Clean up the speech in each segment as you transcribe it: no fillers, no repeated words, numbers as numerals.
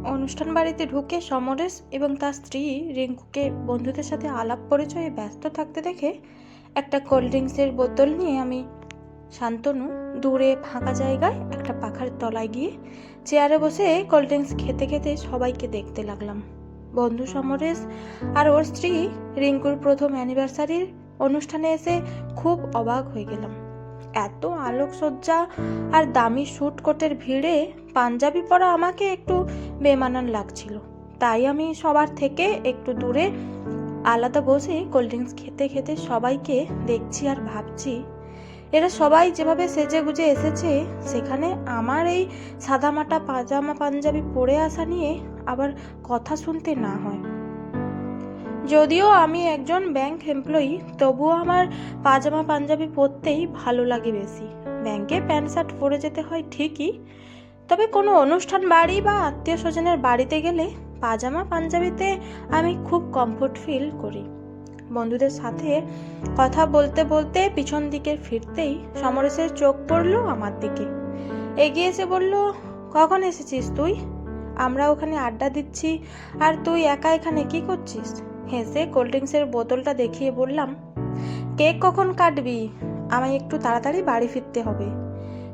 অনুষ্ঠান বাড়িতে ঢুকে সমরেশ এবং তার স্ত্রী রিঙ্কুকে বন্ধুদের সাথে আলাপ পরিচয়ে ব্যস্ত থাকতে দেখে একটা কোল্ড ড্রিঙ্কসের বোতল নিয়ে আমি শান্তনু দূরে ফাঁকা জায়গায় একটা পাখার তলায় গিয়ে চেয়ারে বসে কোল্ড ড্রিঙ্কস খেতে খেতে সবাইকে দেখতে লাগলাম। বন্ধু সমরেশ আর ওর স্ত্রী রিঙ্কুর প্রথম অ্যানিভার্সারির অনুষ্ঠানে এসে খুব অবাক হয়ে গেলাম। এত আলোকসজ্জা আর দামি স্যুট কোটের ভিড়ে পাঞ্জাবি পরা আমাকে একটু বেমানান লাগছিল, তাই আমি সবার থেকে একটু দূরে আলাদা বসে কোল্ড ড্রিঙ্কস খেতে খেতে সবাইকে দেখছি আর ভাবছি, এরা সবাই যেভাবে সেজে গুজে এসেছে, সেখানে আমার এই সাদামাটা পাজামা পাঞ্জাবি পরে আসা নিয়ে আবার কথা শুনতে না হয়। যদিও আমি একজন ব্যাংক এমপ্লয়ি, তবুও আমার পাজামা পাঞ্জাবি পরতেই ভালো লাগে বেশি। ব্যাংকে প্যান্ট শার্ট পরে যেতে হয় ঠিকই, তবে কোনো অনুষ্ঠান বাড়ি বা আত্মীয় স্বজনের বাড়িতে গেলে পাজামা পাঞ্জাবিতে আমি খুব কমফোর্ট ফিল করি। বন্ধুদের সাথে কথা বলতে বলতে পিছন দিকে ফিরতেই সমরেশের চোখ পড়ল আমার দিকে। এগিয়ে এসে বলল, কখন এসেছিস তুই? আমরা ওখানে আড্ডা দিচ্ছি আর তুই একা এখানে কি করছিস? হেসে কোল্ড ড্রিঙ্কসের বোতলটা দেখিয়ে বললাম, কেক কখন কাটবি? আমায় একটু তাড়াতাড়ি বাড়ি ফিরতে হবে।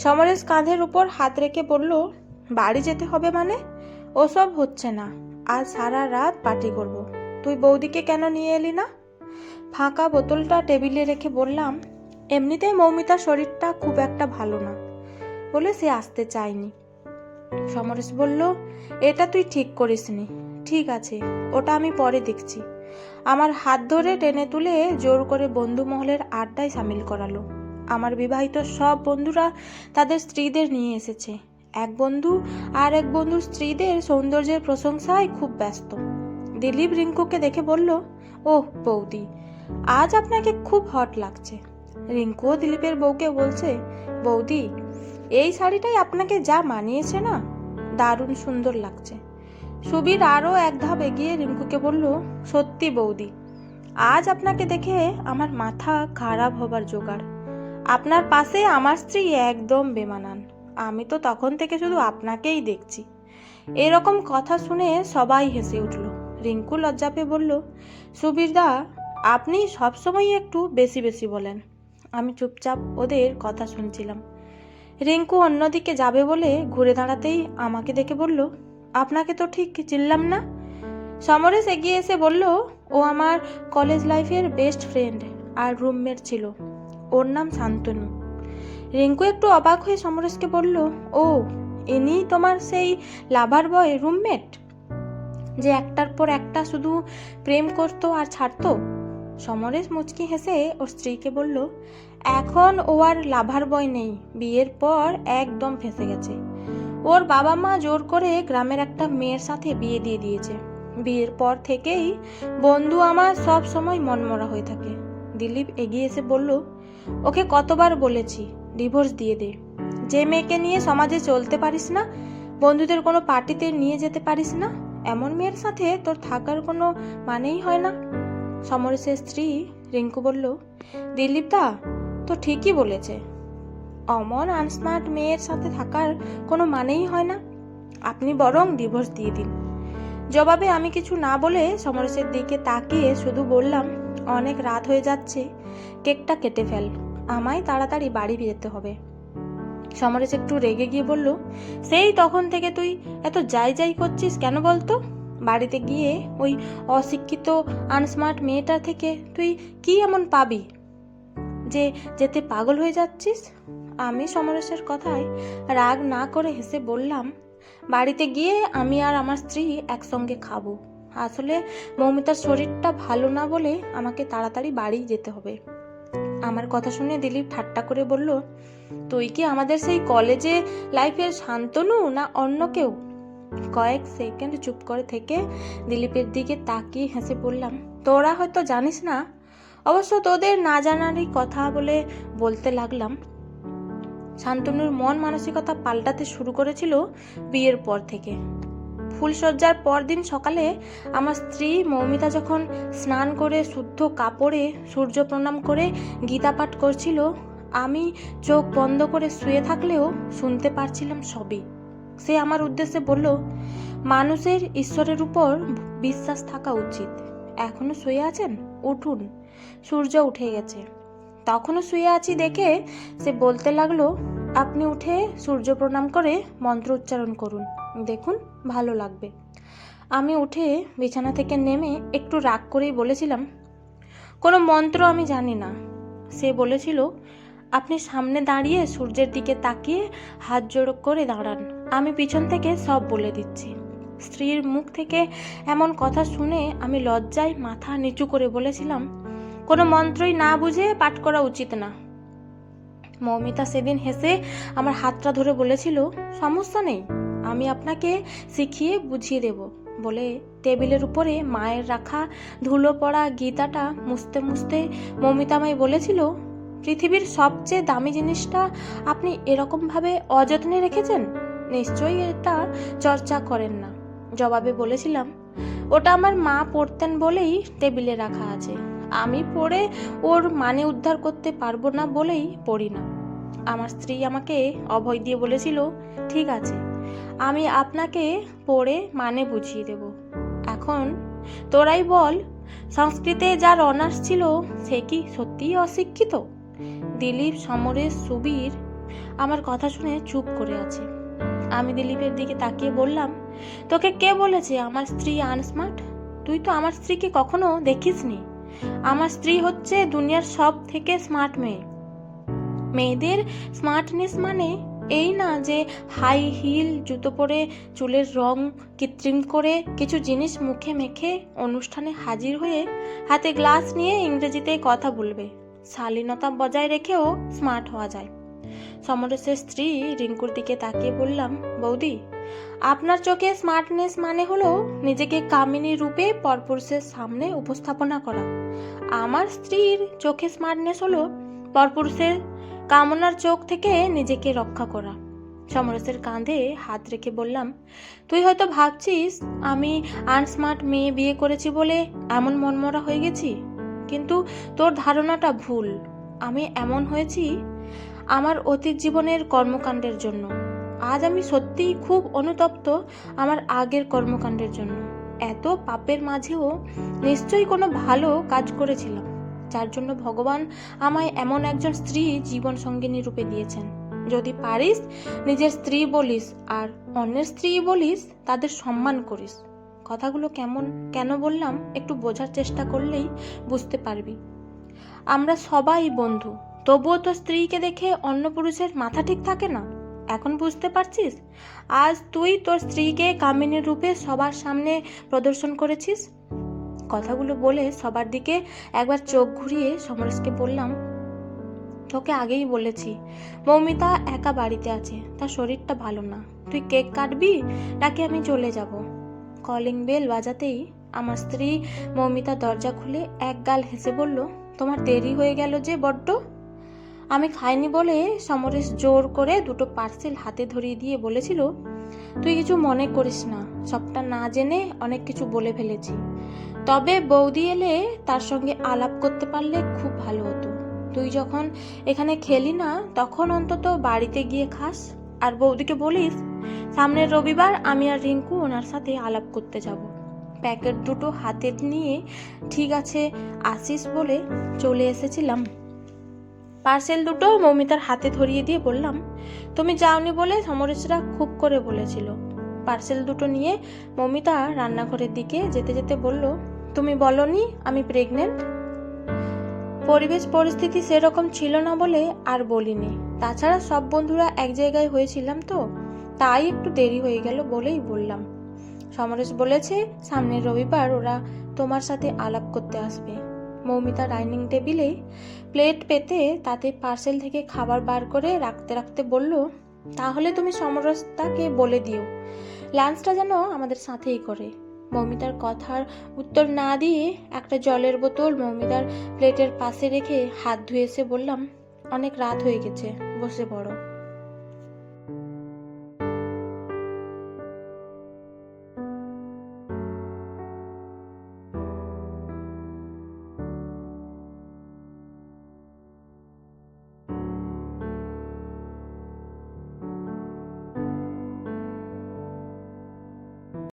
সমরেশ কাঁধের উপর হাত রেখে বলল, বাড়ি যেতে হবে মানে? ওসব হচ্ছে না, আজ সারা রাত পার্টি করব। তুই বৌদিকে কেন নিয়ে এলি না? ফাঁকা বোতলটা টেবিলে রেখে বললাম, এমনিতেই মৌমিতার শরীরটা খুব একটা ভালো না বলে সে আসতে চায়নি। সমরেশ বলল, এটা তুই ঠিক করিসনি। ঠিক আছে, ওটা আমি পরে দেখছি। আমার হাত ধরে টেনে তুলে জোর করে বন্ধু মহলের আড্ডায় সামিল করালো। আমার বিবাহিত সব বন্ধুরা তাদের স্ত্রীদের নিয়ে এসেছে। এক বন্ধু আর এক বন্ধুর স্ত্রীদের সৌন্দর্যের প্রশংসায় খুব ব্যস্ত। দিলীপ রিঙ্কুকে দেখে বলল, ওহ বৌদি, আজ আপনাকে খুব হট লাগছে। রিঙ্কুও দিলীপের বউকে বলছে, বৌদি, এই শাড়িটাই আপনাকে যা মানিয়েছে না, দারুণ সুন্দর লাগছে। সুবীর আরও এক ধাপ এগিয়ে রিঙ্কুকে বলল, সত্যি বৌদি, আজ আপনাকে দেখে আমার মাথা খারাপ হবার জোগাড়। আপনার পাশে আমার স্ত্রী একদম বেমানান। আমি তো তখন থেকে শুধু আপনাকেই দেখছি। এরকম কথা শুনে সবাই হেসে উঠল। রিঙ্কু লজ্জা পেয়ে বলল, সুবীরদা, আপনি সবসময় একটু বেশি বেশি বলেন। আমি চুপচাপ ওদের কথা শুনছিলাম। রিঙ্কু অন্যদিকে যাবে বলে ঘুরে দাঁড়াতেই আমাকে দেখে বলল, আপনাকে তো ঠিক চিনলাম না। সমরেশ এগিয়ে এসে বলল, ও আমার কলেজ লাইফের বেস্ট ফ্রেন্ড আর রুমমেট ছিল। ওর নাম শান্তনু। রিঙ্কু একটু অবাক হয়ে সমরেশকে বলল, ও, ইনি তোমার সেই লাভার বয় রুমমেট যে একটার পর একটা শুধু প্রেম করতো আর ছাড়তো? সমরেশ মুচকি হেসে ওর স্ত্রীকে বলল, এখন ও আর লাভার বয় নেই, বিয়ের পর একদম ফেঁসে গেছে। ওর বাবা মা জোর করে গ্রামের একটা মেয়ের সাথে বিয়ে দিয়ে দিয়েছে। বিয়ের পর থেকেই বন্ধু আমার সব সময় মনমরা হয়ে থাকে। দিলীপ এগিয়ে এসে বলল, ওকে কতবার বলেছি ডিভোর্স দিয়ে দে। যে মেয়েকে নিয়ে সমাজে চলতে পারিস না, বন্ধুদের কোনো পার্টিতে নিয়ে যেতে পারিস না, এমন মেয়ের সাথে তোর থাকার কোনো মানেই হয় না। সমরেশের স্ত্রী রিঙ্কু বলল, দিলীপ দা তো ঠিকই বলেছে, অমন আনস্মার্ট মেয়ের সাথে থাকার কোনো মানেই হয় না। আপনি বরং ডিভোর্স দিয়ে দিন। জবাবে আমি কিছু না বলে সমরেশের দিকে তাকিয়ে শুধু বললাম, অনেক রাত হয়ে যাচ্ছে, কেকটা কেটে ফেল, আমায় তাড়াতাড়ি বাড়ি যেতে হবে। সমরেশ একটু রেগে গিয়ে বলল, সেই তখন থেকে তুই এত যাই যাই করছিস কেন বলতো? বাড়িতে গিয়ে ওই অশিক্ষিত আনস্মার্ট মেয়েটা থেকে তুই কি এমন পাবি যে যেতে পাগল হয়ে যাচ্ছিস? আমি সমরেশের কথায় রাগ না করে হেসে বললাম, বাড়িতে গিয়ে আমি আর আমার স্ত্রী একসঙ্গে খাবো। আসলে মৌমিতার শরীরটা ভালো না বলে আমাকে তাড়াতাড়ি বাড়ি যেতে হবে। আমার কথা শুনে দিলীপ ঠাট্টা করে বলল, তুই কি আমাদের সেই কলেজে লাইফের শান্তনু না অন্য কেউ? কয়েক সেকেন্ড চুপ করে থেকে দিলীপের দিকে তাকিয়ে হেসে বললাম, তোরা হয়তো জানিস না, অবশ্য তোদের না জানারই কথা বলে বলতে লাগলাম, শান্তনুর মন মানসিকতা পাল্টাতে শুরু করেছিল বিয়ের পর থেকে। ফুলসজ্জার পরদিন সকালে আমার স্ত্রী মৌমিতা যখন স্নান করে শুদ্ধ কাপড়ে সূর্য প্রণাম করে গীতা পাঠ করছিল, আমি চোখ বন্ধ করে শুয়ে থাকলেও শুনতে পারছিলাম সবই। সে আমার উদ্দেশ্যে বলল, মানুষের ঈশ্বরের উপর বিশ্বাস থাকা উচিত। এখনো শুয়ে আছেন? উঠুন, সূর্য উঠে গেছে। তখনও শুয়ে আছি দেখে সে বলতে লাগলো, আপনি উঠে সূর্য প্রণাম করে মন্ত্র উচ্চারণ করুন, দেখুন ভালো লাগবে। আমি উঠে বিছানা থেকে নেমে একটু রাগ করেই বলেছিলাম, কোনো মন্ত্র আমি জানি না। সে বলেছিল, আপনি সামনে দাঁড়িয়ে সূর্যের দিকে তাকিয়ে হাত জোড় করে দাঁড়ান, আমি পিছন থেকে সব বলে দিচ্ছি। স্ত্রীর মুখ থেকে এমন কথা শুনে আমি লজ্জায় মাথা নিচু করে বলেছিলাম, কোনো মন্ত্রই না বুঝে পাঠ করা উচিত না। মৌমিতা সেদিন হেসে আমার হাতটা ধরে বলেছিল, সমস্যা নেই, আমি আপনাকে শিখিয়ে বুঝিয়ে দেব বলে টেবিলের উপরে মায়ের রাখা ধুলো পড়া গীতাটা মুছতে মুছতে মৌমিতা আমায় বলেছিল, পৃথিবীর সবচেয়ে দামি জিনিসটা আপনি এরকমভাবে অযত্নে রেখেছেন, নিশ্চয়ই এটা চর্চা করেন না। জবাবে বলেছিলাম, ওটা আমার মা পড়তেন বলেই টেবিলে রাখা আছে, আমি পড়ে ওর মানে উদ্ধার করতে পারবো না বলেই পড়ি না। আমার স্ত্রী আমাকে অভয় দিয়ে বলেছিল, ঠিক আছে, আমি আপনাকে পড়ে মানে বুঝিয়ে দেব। এখন তোরাই বল, সংস্কৃতে যার অনার্স ছিল সে কি সত্যিই অশিক্ষিত? দিলীপ, সমরেশ, সুবীর আমার কথা শুনে চুপ করে আছে। আমি দিলীপের দিকে তাকিয়ে বললাম, তোকে কে বলেছে আমার স্ত্রী আনস্মার্ট? তুই তো আমার স্ত্রীকে কখনো দেখিসনি। আমার স্ত্রী হচ্ছে দুনিয়ার সব থেকে স্মার্ট মেয়ে। মেয়েদের স্মার্টনেস মানে এই না যে হাই হিল জুতো পরে চুলের রং কৃত্রিম করে কিছু জিনিস মুখে মেখে অনুষ্ঠানে হাজির হয়ে হাতে গ্লাস নিয়ে ইংরেজিতে কথা বলবে। শালীনতা বজায় রেখেও স্মার্ট হওয়া যায়। সমরেশের স্ত্রী রিঙ্কুর দিকে তাকিয়ে বললাম, বৌদি, আপনার চোখে স্মার্টনেস মানে হলো নিজেকে কামিনী রূপে পরপুরুষের সামনে উপস্থাপনা করা। আমার স্ত্রীর চোখে স্মার্টনেস হলো পরপুরুষের কামনার চোখ থেকে নিজেকে রক্ষা করা। সমরেশের কাঁধে হাত রেখে বললাম, তুই হয়তো ভাবছিস আমি আনস্মার্ট মেয়ে বিয়ে করেছি বলে এমন মনমরা হয়ে গেছি, কিন্তু তোর ধারণাটা ভুল। আমি এমন হয়েছি আমার অতীত জীবনের কর্মকাণ্ডের জন্য। আজ আমি সত্যিই খুব অনুতপ্ত আমার আগের কর্মকাণ্ডের জন্য। এত পাপের মাঝেও নিশ্চয়ই কোনো ভালো কাজ করেছিলাম, যার জন্য ভগবান আমায় এমন একজন স্ত্রী জীবন সঙ্গিনী রূপে দিয়েছেন। যদি পারিস নিজের স্ত্রী বলিস আর অন্যের স্ত্রী বলিস, তাদের সম্মান করিস। কথাগুলো কেন বললাম একটু বোঝার চেষ্টা করলেই বুঝতে পারবি। আমরা সবাই বন্ধু, তবুও তো স্ত্রীকে দেখে অন্য পুরুষের মাথা ঠিক থাকে না। এখন বুঝতে পারছিস? আজ তুই তোর স্ত্রীকে কামিনীর রূপে সবার সামনে প্রদর্শন করেছিস। কথাগুলো বলে সবার দিকে একবার চোখ ঘুরিয়ে সমরেশকে বললাম, তোকে আগেই বলেছি মৌমিতা একা বাড়িতে আছে, তার শরীরটা ভালো না। তুই কেক কাটবি নাকি আমি চলে যাব? কলিং বেল বাজাতেই আমার স্ত্রী মৌমিতা দরজা খুলে এক গাল হেসে বলল, তোমার দেরি হয়ে গেল যে বড্ড। আমি খাইনি বলে সমরেশ জোর করে দুটো পার্সেল হাতে ধরিয়ে দিয়ে বলেছিল, তুই কিছু মনে করিস না, সবটা না জেনে অনেক কিছু বলে ফেলেছি। তবে বৌদি এলে তার সঙ্গে আলাপ করতে পারলে খুব ভালো হতো। তুই যখন এখানে খেলি না, তখন অন্তত বাড়িতে গিয়ে খাস। আর বৌদিকে বলিস সামনের রবিবার আমি আর রিঙ্কু ওনার সাথে আলাপ করতে যাব। প্যাকেট দুটো হাতে নিয়ে ঠিক আছে আসিস বলে চলে এসেছিলাম। পার্সেল দুটো মৌমিতার হাতে ধরিয়ে দিয়ে বললাম, তুমি যাওনি বলে সমরেশরা খুব করে বলেছিল। পার্সেল দুটো নিয়ে মৌমিতা রান্নাঘরের দিকে যেতে যেতে বলল, তুমি বলনি আমি প্রেগনেন্ট? পরিবেশ পরিস্থিতি সেরকম ছিল না বলে আর বলিনি। তাছাড়া সব বন্ধুরা এক জায়গায় হয়েছিলাম তো, তাই একটু দেরি হয়ে গেল বলেই বললাম। সমরেশ বলেছে সামনের রবিবার ওরা তোমার সাথে আলাপ করতে আসবে। মৌমিতা ডাইনিং টেবিলে প্লেট পেতে তাতে পার্সেল থেকে খাবার বার করে রাখতে রাখতে বলল, তাহলে তুমি সমরসদাকে বলে দিও লাঞ্চটা যেন আমাদের সাথেই করে। মৌমিতার কথার উত্তর না দিয়ে একটা জলের বোতল মৌমিতার প্লেটের পাশে রেখে হাত ধুয়ে এসে বললাম, অনেক রাত হয়ে গেছে, বসে পড়ো।